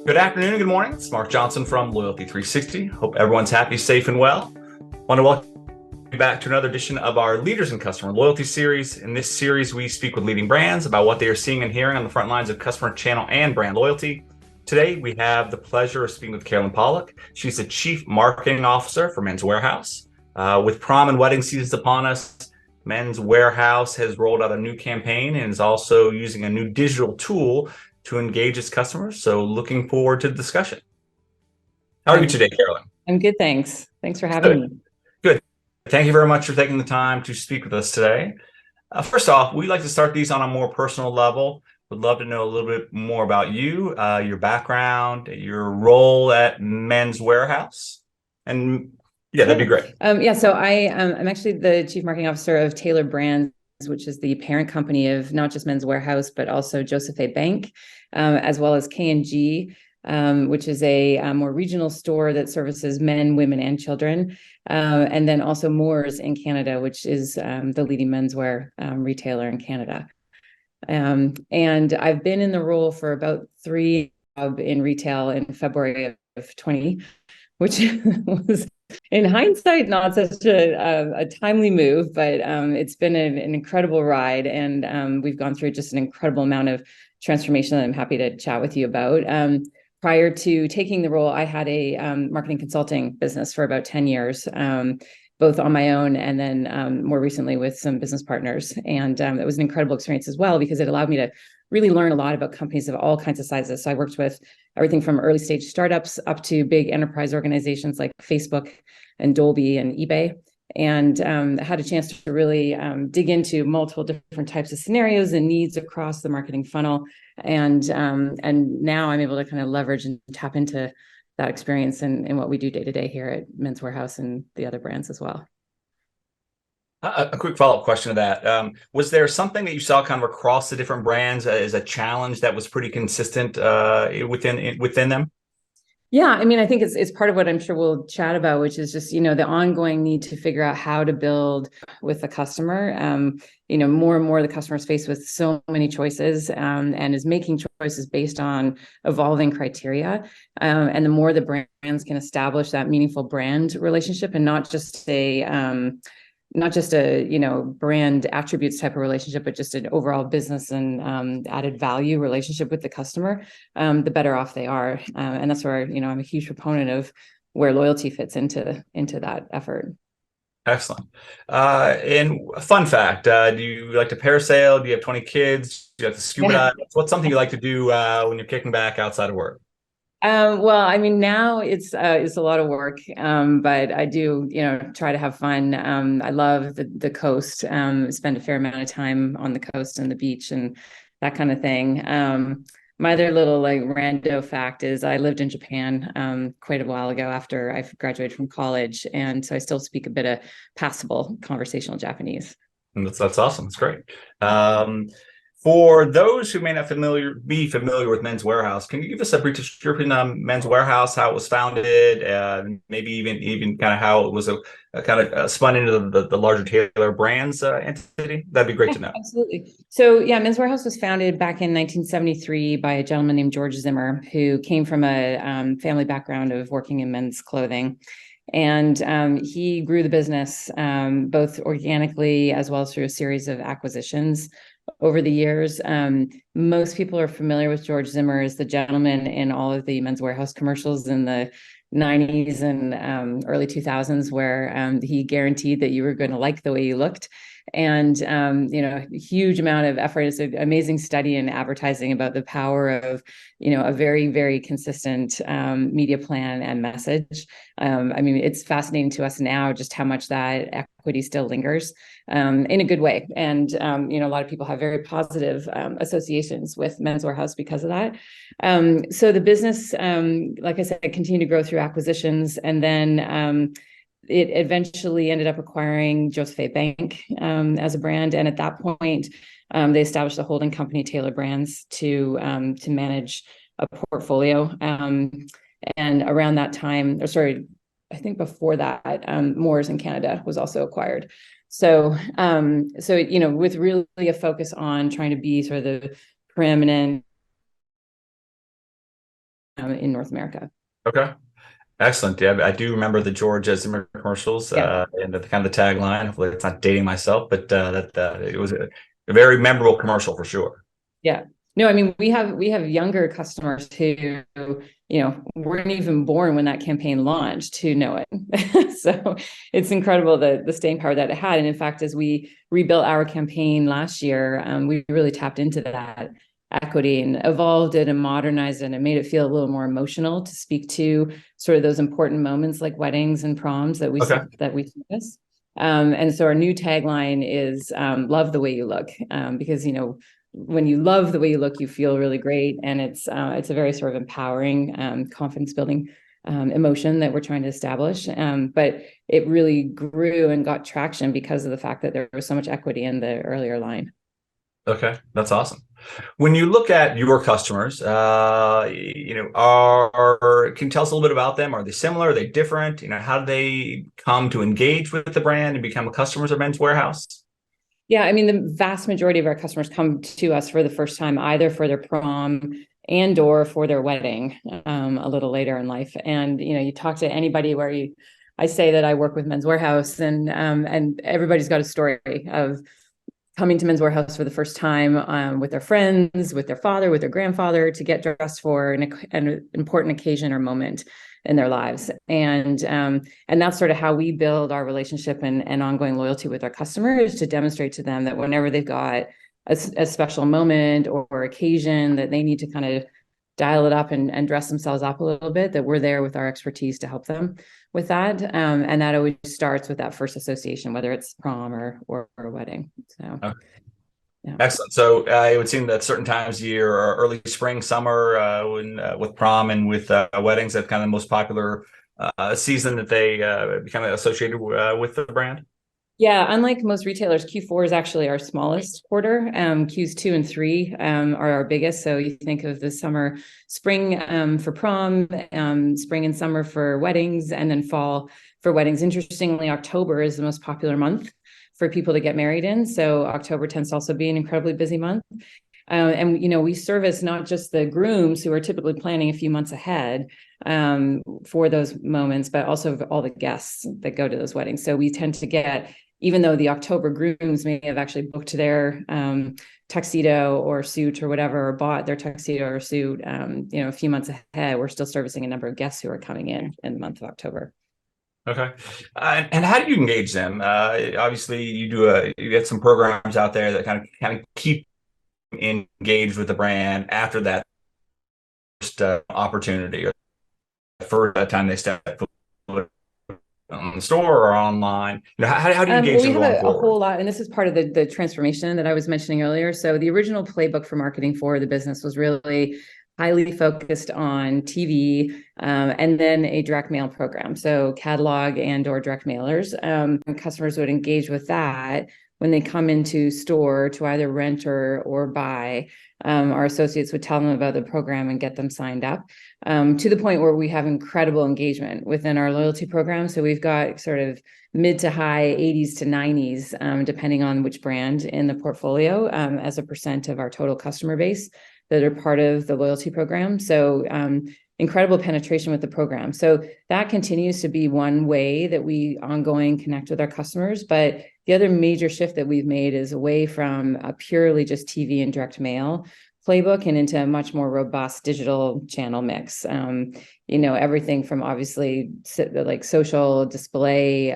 Good afternoon and good morning. It's Mark Johnson from Loyalty 360. Hope everyone's happy, safe, and well. Want to welcome you back to another edition of our Leaders in Customer Loyalty series. In this series, we speak with leading brands about what they are seeing and hearing on the front lines of customer channel and brand loyalty. Today, we have the pleasure of speaking with Carolyn Pollock. She's the Chief Marketing Officer for Men's Wearhouse. With prom and wedding seasons upon us, Men's Wearhouse has rolled out a new campaign and is also using a new digital tool to engage its customers. So looking forward to the discussion. How are you today, Carolyn? I'm good, thanks. Thanks for having Good. me. Good. Thank you very much for taking the time to speak with us today. First off, we like to start these on a more personal level. Would love to know a little bit more about you, your background, your role at Men's Wearhouse. And yeah, that'd be great. So I'm actually the Chief Marketing Officer of Taylor Brands, which is the parent company of not just Men's Wearhouse, but also Joseph A. Bank, as well as K&G, which is a more regional store that services men, women, and children. And then also Moores in Canada, which is the leading menswear retailer in Canada. And I've been in the role for about 3 in retail in February of 20, which was in hindsight not such a timely move, but it's been an incredible ride, and we've gone through just an incredible amount of transformation that I'm happy to chat with you about. Prior to taking the role, I had a marketing consulting business for about 10 years, both on my own and then more recently with some business partners. And it was an incredible experience as well, because it allowed me to really learn a lot about companies of all kinds of sizes. So I worked with everything from early stage startups up to big enterprise organizations like Facebook and Dolby and eBay, and had a chance to really dig into multiple different types of scenarios and needs across the marketing funnel. And now I'm able to kind of leverage and tap into that experience in what we do day to day here at Men's Wearhouse and the other brands as well. A quick follow-up question to that. Was there something that you saw kind of across the different brands as a challenge that was pretty consistent within them? Yeah, I mean, I think it's part of what I'm sure we'll chat about, which is just, the ongoing need to figure out how to build with the customer. More and more the customer is faced with so many choices, and is making choices based on evolving criteria. And the more the brands can establish that meaningful brand relationship and not just a brand attributes type of relationship, but just an overall business and added value relationship with the customer, the better off they are. And that's where, I'm a huge proponent of where loyalty fits into that effort. Excellent. And a fun fact, do you like to parasail? Do you have 20 kids? Do you like to scuba dive? What's something you like to do when you're kicking back outside of work? Well, I mean, now it's a lot of work, but I do, try to have fun. I love the coast, spend a fair amount of time on the coast and the beach and that kind of thing. My other little rando fact is I lived in Japan quite a while ago after I graduated from college, and so I still speak a bit of passable conversational Japanese. And that's awesome. That's great. For those who may not be familiar with Men's Wearhouse, can you give us a brief description on Men's Wearhouse, how it was founded, maybe even kind of how it was spun into the larger Taylor Brands entity? That'd be great to know. Absolutely. So yeah, Men's Wearhouse was founded back in 1973 by a gentleman named George Zimmer, who came from a family background of working in men's clothing. And he grew the business both organically as well as through a series of acquisitions over the years. Most people are familiar with George Zimmer as the gentleman in all of the Men's Wearhouse commercials in the 90s and early 2000s, where he guaranteed that you were going to like the way you looked. And, a huge amount of effort. It's an amazing study in advertising about the power of, a very, very consistent media plan and message. I mean, it's fascinating to us now just how much that equity still lingers in a good way. And, a lot of people have very positive associations with Men's Wearhouse because of that. So the business, like I said, continued to grow through acquisitions, and then it eventually ended up acquiring Joseph A. Bank as a brand. And at that point, they established a holding company, Taylor Brands, to manage a portfolio. And around that time, I think before that, Moores in Canada was also acquired. So, with really a focus on trying to be sort of the preeminent in North America. Okay. Excellent. Yeah, I do remember the George Zimmer commercials Yeah. and the kind of the tagline. Hopefully, it's not dating myself, but that it was a very memorable commercial for sure. Yeah. No, I mean, we have younger customers who, weren't even born when that campaign launched who know it. So it's incredible the staying power that it had. And in fact, as we rebuilt our campaign last year, we really tapped into that equity and evolved it and modernized it and made it feel a little more emotional to speak to sort of those important moments like weddings and proms that we Okay. service. And so our new tagline is love the way you look, because when you love the way you look, you feel really great, and it's a very sort of empowering, confidence building emotion that we're trying to establish. But it really grew and got traction because of the fact that there was so much equity in the earlier line. Okay, that's awesome. When you look at your customers, can you tell us a little bit about them? Are they similar? Are they different? How do they come to engage with the brand and become customers of Men's Wearhouse? Yeah, I mean, the vast majority of our customers come to us for the first time, either for their prom and or for their wedding, a little later in life. And you talk to anybody I say that I work with Men's Wearhouse, and everybody's got a story of coming to Men's Wearhouse for the first time, with their friends, with their father, with their grandfather, to get dressed for an important occasion or moment in their lives. And that's sort of how we build our relationship and ongoing loyalty with our customers, to demonstrate to them that whenever they've got a special moment or occasion that they need to kind of dial it up and dress themselves up a little bit, that we're there with our expertise to help them with that. And that always starts with that first association, whether it's prom or a wedding. So, Okay. yeah. Excellent. So it would seem that certain times of year, or early spring, summer, with prom and with weddings, that's kind of the most popular season that they become associated with the brand. Yeah, unlike most retailers, Q4 is actually our smallest quarter. Qs 2 and 3 are our biggest. So you think of the summer, spring for prom, spring and summer for weddings, and then fall for weddings. Interestingly, October is the most popular month for people to get married in. So October tends to also be an incredibly busy month. And we service not just the grooms who are typically planning a few months ahead for those moments, but also all the guests that go to those weddings. So we tend to get, even though the October grooms may have actually booked their tuxedo or suit or whatever, or bought their tuxedo or suit, a few months ahead, we're still servicing a number of guests who are coming in the month of October. Okay. And how do you engage them? Obviously, you get some programs out there that kind of keep engaged with the brand after that first opportunity, or for that time they step foot on the store or online. How do you engage them we have going a forward? whole lot, and this is part of the transformation that I was mentioning earlier. So the original playbook for marketing for the business was really highly focused on TV, and then a direct mail program. So catalog and or direct mailers. And customers would engage with that when they come into store to either rent or buy. Our associates would tell them about the program and get them signed up, to the point where we have incredible engagement within our loyalty program. So we've got sort of mid to high 80s to 90s, depending on which brand in the portfolio, as a percent of our total customer base that are part of the loyalty program. So incredible penetration with the program. So that continues to be one way that we ongoing connect with our customers. But the other major shift that we've made is away from a purely just TV and direct mail playbook and into a much more robust digital channel mix. Everything from obviously like social display,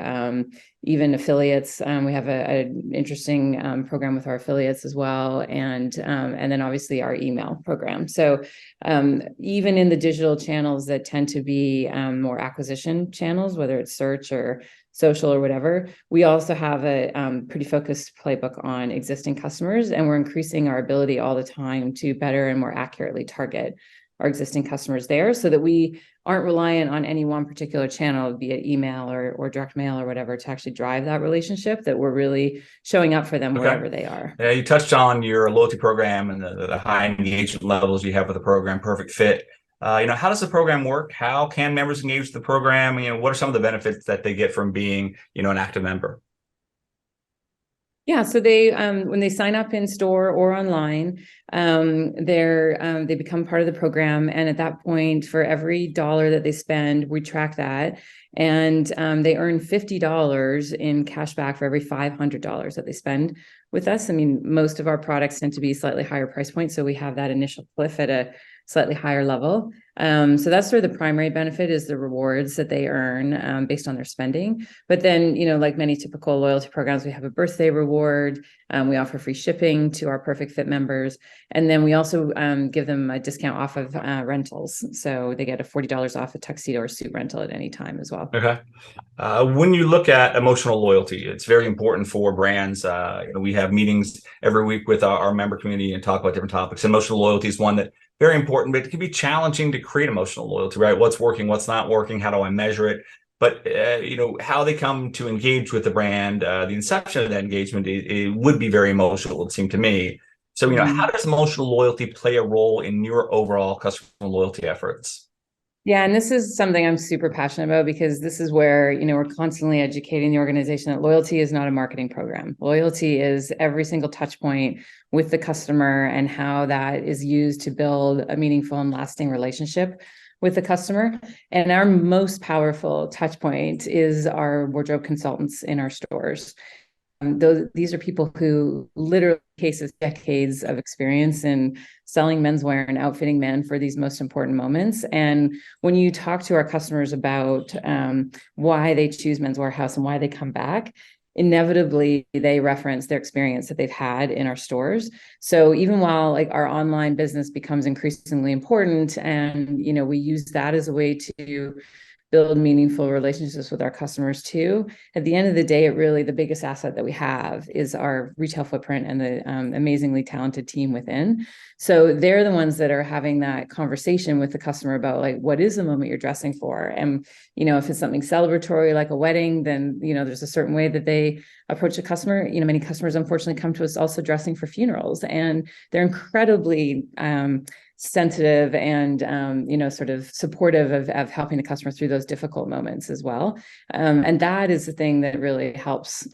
even affiliates. We have an interesting program with our affiliates as well, and then obviously our email program. So even in the digital channels that tend to be more acquisition channels, whether it's search or social or whatever, we also have a pretty focused playbook on existing customers, and we're increasing our ability all the time to better and more accurately target our existing customers there, so that we aren't reliant on any one particular channel, be it email or direct mail or whatever, to actually drive that relationship, that we're really showing up for them wherever they are. Yeah, you touched on your loyalty program and the high engagement levels you have with the program, Perfect Fit. How does the program work? How can members engage with the program? What are some of the benefits that they get from being, an active member? Yeah, so they when they sign up in store or online, they become part of the program, and at that point, for every dollar that they spend, we track that, and they earn $50 in cash back for every $500 that they spend with us. I mean, most of our products tend to be slightly higher price points, so we have that initial cliff at a slightly higher level. So that's sort of the primary benefit, is the rewards that they earn based on their spending. But then, like many typical loyalty programs, we have a birthday reward. We offer free shipping to our Perfect Fit members. And then we also give them a discount off of rentals. So they get a $40 off a tuxedo or suit rental at any time as well. Okay. When you look at emotional loyalty, it's very important for brands. We have meetings every week with our member community and talk about different topics. Emotional loyalty is one that very important, but it can be challenging to create emotional loyalty, right? What's working, what's not working, how do I measure it? But how they come to engage with the brand, the inception of that engagement, it would be very emotional, it would seem to me. So, how does emotional loyalty play a role in your overall customer loyalty efforts? Yeah, and this is something I'm super passionate about, because this is where, we're constantly educating the organization that loyalty is not a marketing program. Loyalty is every single touch point with the customer, and how that is used to build a meaningful and lasting relationship with the customer. And our most powerful touch point is our wardrobe consultants in our stores. These are people who literally cases decades of experience in selling menswear and outfitting men for these most important moments. And when you talk to our customers about why they choose Men's Wearhouse and why they come back, inevitably they reference their experience that they've had in our stores. So even while our online business becomes increasingly important, and we use that as a way to build meaningful relationships with our customers too, at the end of the day, the biggest asset that we have is our retail footprint and the amazingly talented team within. So they're the ones that are having that conversation with the customer about what is the moment you're dressing for. And if it's something celebratory like a wedding, then there's a certain way that they approach a customer. Many customers unfortunately come to us also dressing for funerals, and they're incredibly sensitive and sort of supportive of helping the customer through those difficult moments as well. And that is the thing that really helps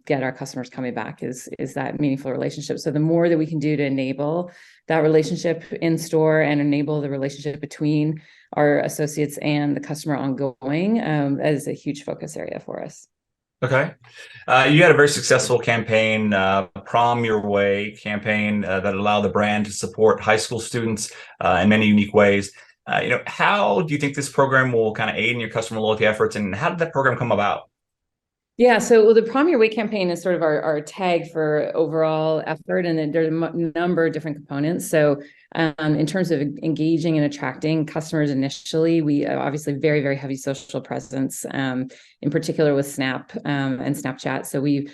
get our customers coming back, is that meaningful relationship. So the more that we can do to enable that relationship in store and enable the relationship between our associates and the customer ongoing, that is a huge focus area for us. Okay. You had a very successful campaign, Prom Your Way campaign, that allowed the brand to support high school students in many unique ways. How do you think this program will kind of aid in your customer loyalty efforts, and how did that program come about? Yeah, so the Prom Your Way campaign is sort of our tag for overall effort, and then there's a number of different components. So in terms of engaging and attracting customers initially, we obviously very, very heavy social presence, in particular with Snap and Snapchat. So we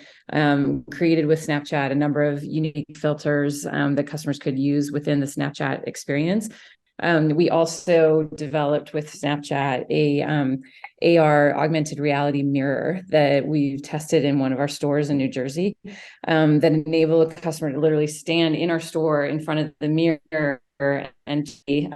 created with Snapchat a number of unique filters that customers could use within the Snapchat experience. We also developed with Snapchat a AR augmented reality mirror that we've tested in one of our stores in New Jersey, that enable a customer to literally stand in our store in front of the mirror and see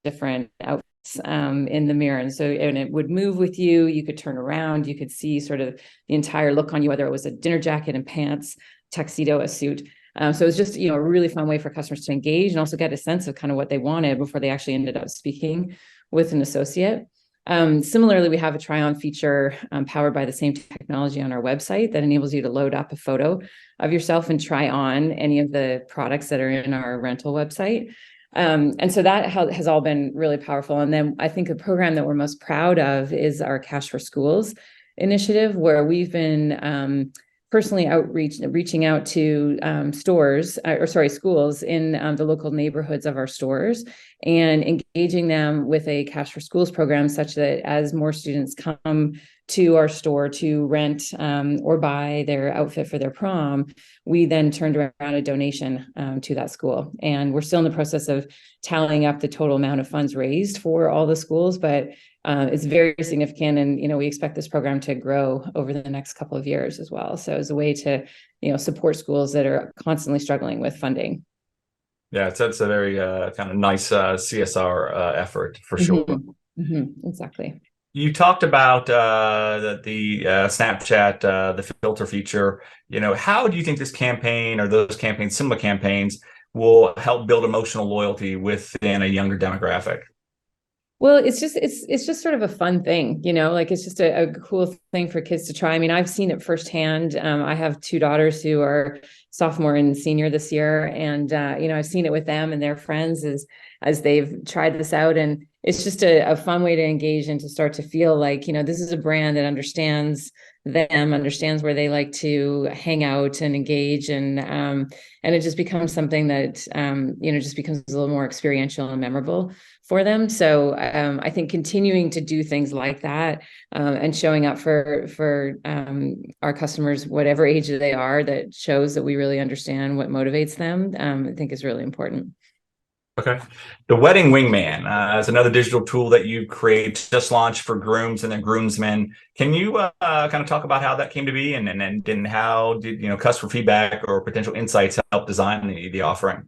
different outfits in the mirror. And it would move with you. You could turn around. You could see sort of the entire look on you, whether it was a dinner jacket and pants, tuxedo, a suit. So it was just, a really fun way for customers to engage and also get a sense of kind of what they wanted before they actually ended up speaking with an associate. Similarly, we have a try-on feature powered by the same technology on our website that enables you to load up a photo of yourself and try on any of the products that are in our rental website. And so that has all been really powerful. And then I think the program that we're most proud of is our Cash for Schools initiative, where we've been personally reaching out to schools in the local neighborhoods of our stores, and engaging them with a Cash for Schools program, such that as more students come to our store to rent or buy their outfit for their prom, we then turned around a donation to that school. And we're still in the process of tallying up the total amount of funds raised for all the schools, but it's very significant. And, we expect this program to grow over the next couple of years as well. So as a way to, support schools that are constantly struggling with funding. Yeah, it's a very kind of nice CSR effort for sure. Mm-hmm. Mm-hmm. Exactly. You talked about the Snapchat, the filter feature. How do you think this campaign or those campaigns, similar campaigns, will help build emotional loyalty within a younger demographic? Well, it's just sort of a fun thing, like it's just a cool thing for kids to try. I mean, I've seen it firsthand. I have two daughters who are sophomore and senior this year, and I've seen it with them and their friends as they've tried this out, and it's just a fun way to engage and to start to feel like, this is a brand that understands them, understands where they like to hang out and engage, and it just becomes something that just becomes a little more experiential and memorable for them. So I think continuing to do things like that, and showing up for our customers, whatever age they are, that shows that we really understand what motivates them, I think is really important. Okay. The Wedding Wingman is another digital tool that you create, just launched for grooms and then groomsmen. Can you kind of talk about how that came to be, and how did customer feedback or potential insights help design the offering?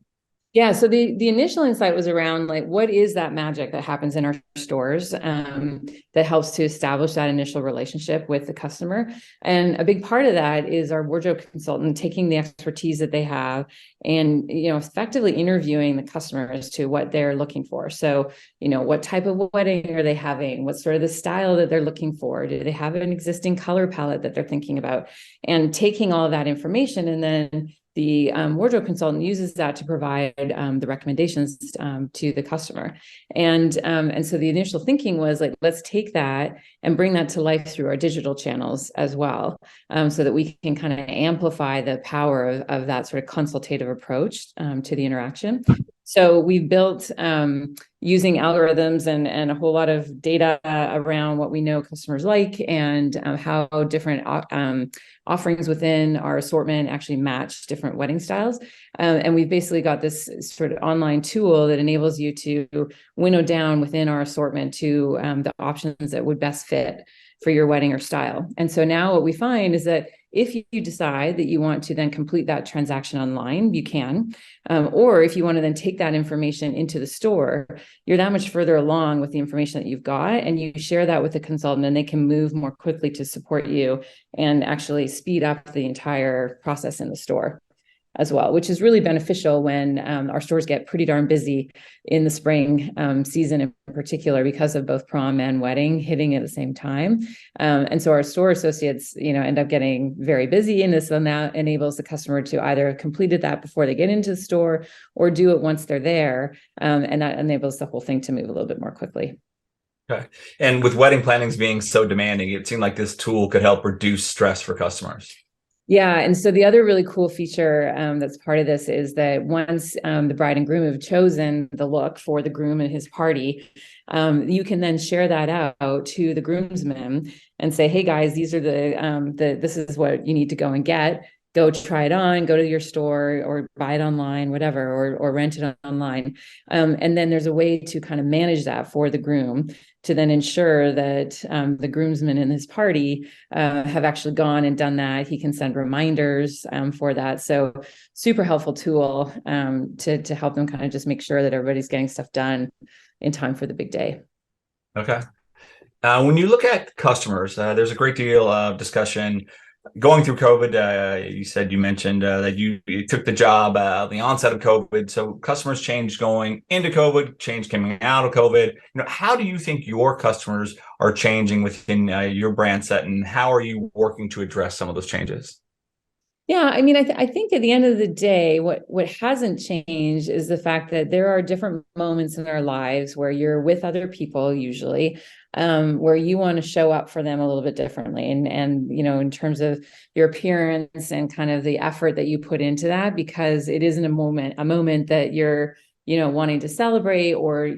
Yeah, so the initial insight was around, like, what is that magic that happens in our stores, that helps to establish that initial relationship with the customer. And a big part of that is our wardrobe consultant taking the expertise that they have and effectively interviewing the customer as to what they're looking for. So what type of wedding are they having? What's sort of the style that they're looking for? Do they have an existing color palette that they're thinking about? And taking all of that information, and then the wardrobe consultant uses that to provide the recommendations to the customer. And so the initial thinking was, like, let's take that and bring that to life through our digital channels as well, so that we can kind of amplify the power of that sort of consultative approach to the interaction. So we built, using algorithms and a whole lot of data around what we know customers like, and how different offerings within our assortment actually match different wedding styles. And we've basically got this sort of online tool that enables you to winnow down within our assortment to the options that would best fit for your wedding or style. And so now what we find is that if you decide that you want to then complete that transaction online, you can. Or if you want to then take that information into the store, you're that much further along with the information that you've got, and you share that with the consultant, and they can move more quickly to support you and actually speed up the entire process in the store as well, which is really beneficial when our stores get pretty darn busy in the spring season in particular, because of both prom and wedding hitting at the same time. And so our store associates, end up getting very busy, and this now enables the customer to either have completed that before they get into the store, or do it once they're there. And that enables the whole thing to move a little bit more quickly. Okay. And with wedding plannings being so demanding, it seemed like this tool could help reduce stress for customers. Yeah, and so the other really cool feature that's part of this is that once the bride and groom have chosen the look for the groom and his party, you can then share that out to the groomsmen and say, "Hey guys, these are this is what you need to go and get. Go try it on. Go to your store or buy it online, whatever, or rent it online." And then there's a way to kind of manage that for the groom, to then ensure that the groomsmen in his party have actually gone and done that. He can send reminders for that. So super helpful tool to help them kind of just make sure that everybody's getting stuff done in time for the big day. Okay. When you look at customers, there's a great deal of discussion going through COVID. You mentioned that you took the job at the onset of COVID. So customers changed going into COVID, changed coming out of COVID. How do you think your customers are changing within your brand set, and how are you working to address some of those changes? Yeah, I mean, I think at the end of the day, what hasn't changed is the fact that there are different moments in our lives where you're with other people, usually, where you want to show up for them a little bit differently, and in terms of your appearance and kind of the effort that you put into that, because it isn't a moment that you're wanting to celebrate or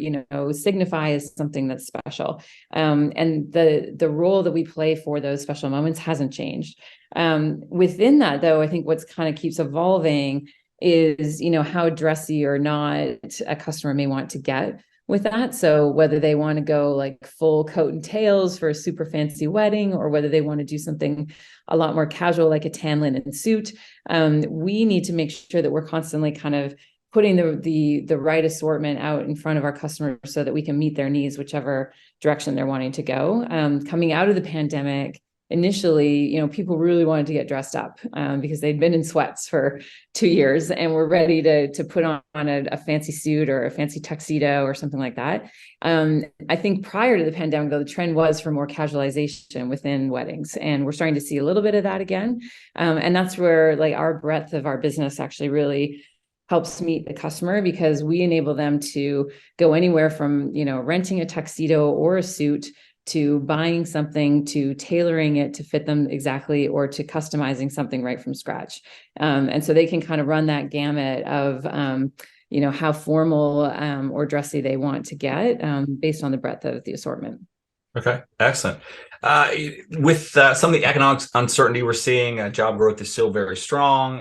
signify as something that's special. And the role that we play for those special moments hasn't changed. Within that, though, I think what's kind of keeps evolving is how dressy or not a customer may want to get with that. So whether they want to go like full coat and tails for a super fancy wedding, or whether they want to do something a lot more casual, like a tan linen suit, we need to make sure that we're constantly kind of putting the right assortment out in front of our customers so that we can meet their needs, whichever direction they're wanting to go. Coming out of the pandemic, initially, people really wanted to get dressed up because they'd been in sweats for 2 years and were ready to put on a fancy suit or a fancy tuxedo or something like that. I think prior to the pandemic, though, the trend was for more casualization within weddings, and we're starting to see a little bit of that again. And that's where like our breadth of our business actually really helps meet the customer, because we enable them to go anywhere from, renting a tuxedo or a suit to buying something, to tailoring it to fit them exactly, or to customizing something right from scratch. And so they can kind of run that gamut of, how formal or dressy they want to get based on the breadth of the assortment. Okay, excellent. With some of the economic uncertainty we're seeing, job growth is still very strong,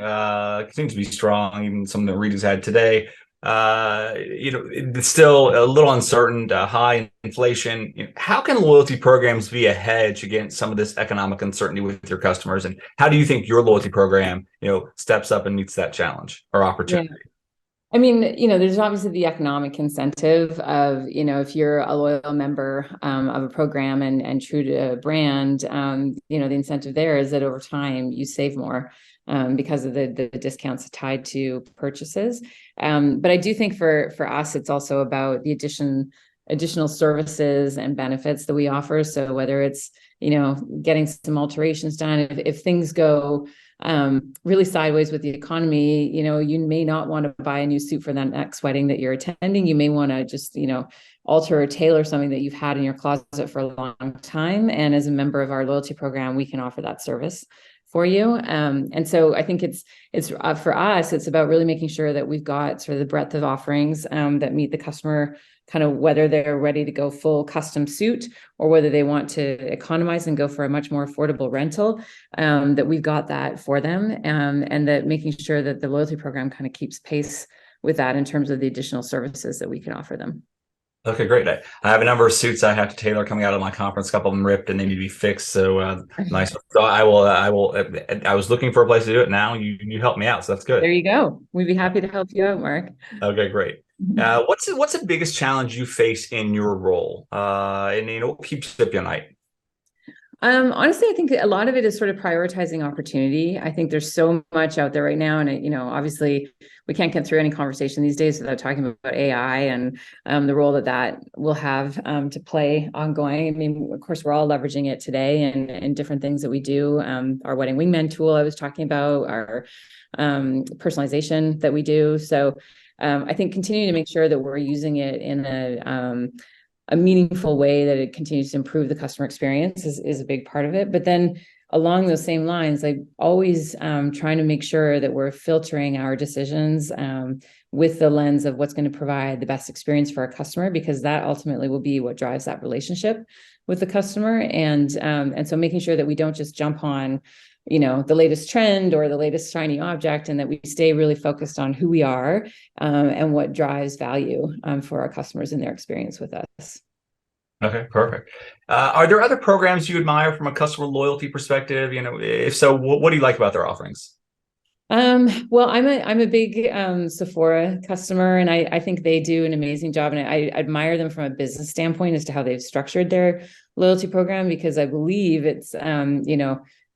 continues to be strong, even some of the readings had today. It's still a little uncertain, high inflation. How can loyalty programs be a hedge against some of this economic uncertainty with your customers? And how do you think your loyalty program, steps up and meets that challenge or opportunity? Yeah. I mean, there's obviously the economic incentive of, if you're a loyal member of a program and true to a brand, the incentive there is that over time you save more because of the discounts tied to purchases. But I do think for us, it's also about the additional services and benefits that we offer. So whether it's, getting some alterations done, if things go really sideways with the economy, you may not want to buy a new suit for that next wedding that you're attending. You may want to just, alter or tailor something that you've had in your closet for a long time. And as a member of our loyalty program, we can offer that service for you. And so I think it's for us, it's about really making sure that we've got sort of the breadth of offerings that meet the customer, kind of whether they're ready to go full custom suit or whether they want to economize and go for a much more affordable rental, that we've got that for them, and that making sure that the loyalty program kind of keeps pace with that in terms of the additional services that we can offer them. Okay, great. I have a number of suits I have to tailor coming out of my conference. A couple of them ripped and they need to be fixed. So nice. So I will. I was looking for a place to do it. Now you help me out, so that's good. There you go. We'd be happy to help you out, Mark. Okay, great. What's the biggest challenge you face in your role? And what keeps you up at night? Honestly, I think a lot of it is sort of prioritizing opportunity. I think there's so much out there right now, and obviously we can't get through any conversation these days without talking about AI and the role that will have to play ongoing. I mean, of course, we're all leveraging it today and different things that we do. Our wedding wingman tool I was talking about, our personalization that we do. So I think continuing to make sure that we're using it in a meaningful way, that it continues to improve the customer experience is a big part of it. But then along those same lines, like always trying to make sure that we're filtering our decisions with the lens of what's going to provide the best experience for our customer, because that ultimately will be what drives that relationship with the customer. And so making sure that we don't just jump on the latest trend or the latest shiny object, and that we stay really focused on who we are and what drives value for our customers in their experience with us. Okay, perfect. Are there other programs you admire from a customer loyalty perspective? If so, what do you like about their offerings? Well, I'm a big Sephora customer, and I think they do an amazing job, and I admire them from a business standpoint as to how they've structured their loyalty program, because I believe it's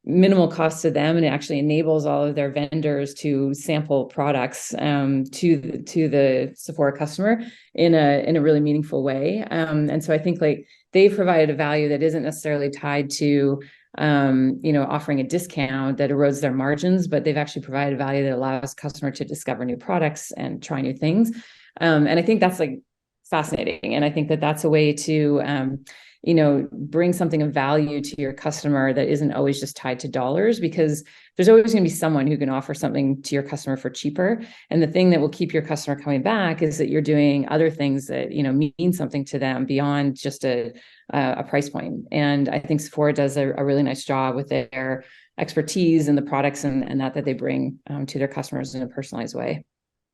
minimal cost to them, and it actually enables all of their vendors to sample products to the Sephora customer in a really meaningful way. And so I think like they've provided a value that isn't necessarily tied to offering a discount that erodes their margins, but they've actually provided value that allows customer to discover new products and try new things. And I think that's like fascinating. And I think that that's a way to bring something of value to your customer that isn't always just tied to dollars, because there's always going to be someone who can offer something to your customer for cheaper. And the thing that will keep your customer coming back is that you're doing other things that, mean something to them beyond just a price point. And I think Sephora does a really nice job with their expertise and the products and that they bring to their customers in a personalized way.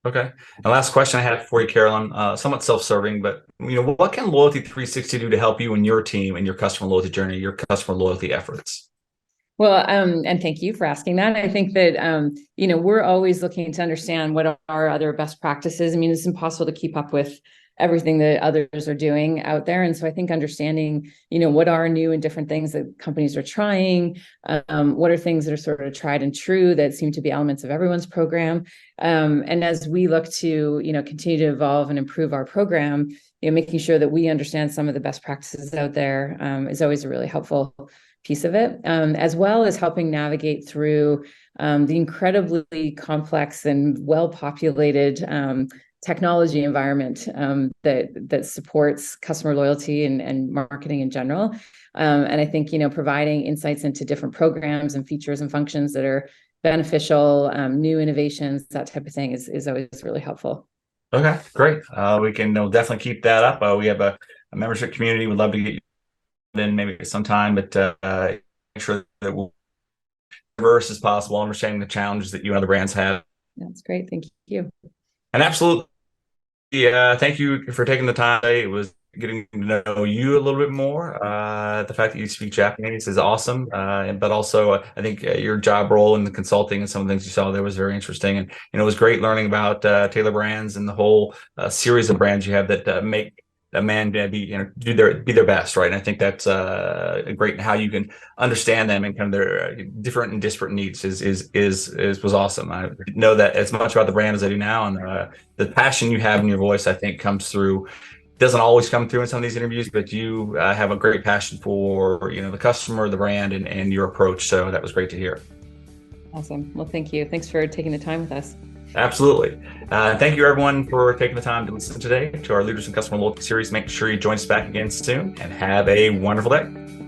Okay. And last question I have for you, Carolyn, somewhat self-serving, but what can Loyalty 360 do to help you and your team and your customer loyalty journey, your customer loyalty efforts? Well, and thank you for asking that. I think that, we're always looking to understand what are other best practices. I mean, it's impossible to keep up with everything that others are doing out there. And so I think understanding, what are new and different things that companies are trying, what are things that are sort of tried and true that seem to be elements of everyone's program. And as we look to, continue to evolve and improve our program, making sure that we understand some of the best practices out there is always a really helpful piece of it, as well as helping navigate through the incredibly complex and well-populated technology environment that supports customer loyalty and marketing in general. And I think, providing insights into different programs and features and functions that are beneficial, new innovations, that type of thing is always really helpful. Okay, great. We can definitely keep that up. We have a membership community. We'd love to get you in maybe sometime, but make sure that we're diverse as possible, understanding the challenges that you and other brands have. That's great. Thank you. And absolutely, thank you for taking the time. It was getting to know you a little bit more. The fact that you speak Japanese is awesome. But also, I think your job role in the consulting and some of the things you saw there was very interesting. And, it was great learning about Taylor Brands and the whole series of brands you have that make a man be be their best, right? And I think that's great. And how you can understand them and kind of their different and disparate needs was awesome. I know that as much about the brand as I do now, and the passion you have in your voice, I think, comes through. Doesn't always come through in some of these interviews, but you have a great passion for the customer, the brand, and your approach. So that was great to hear. Awesome. Well, thank you. Thanks for taking the time with us. Absolutely. Thank you, everyone, for taking the time to listen today to our Leaders in Customer Loyalty series. Make sure you join us back again soon, and have a wonderful day.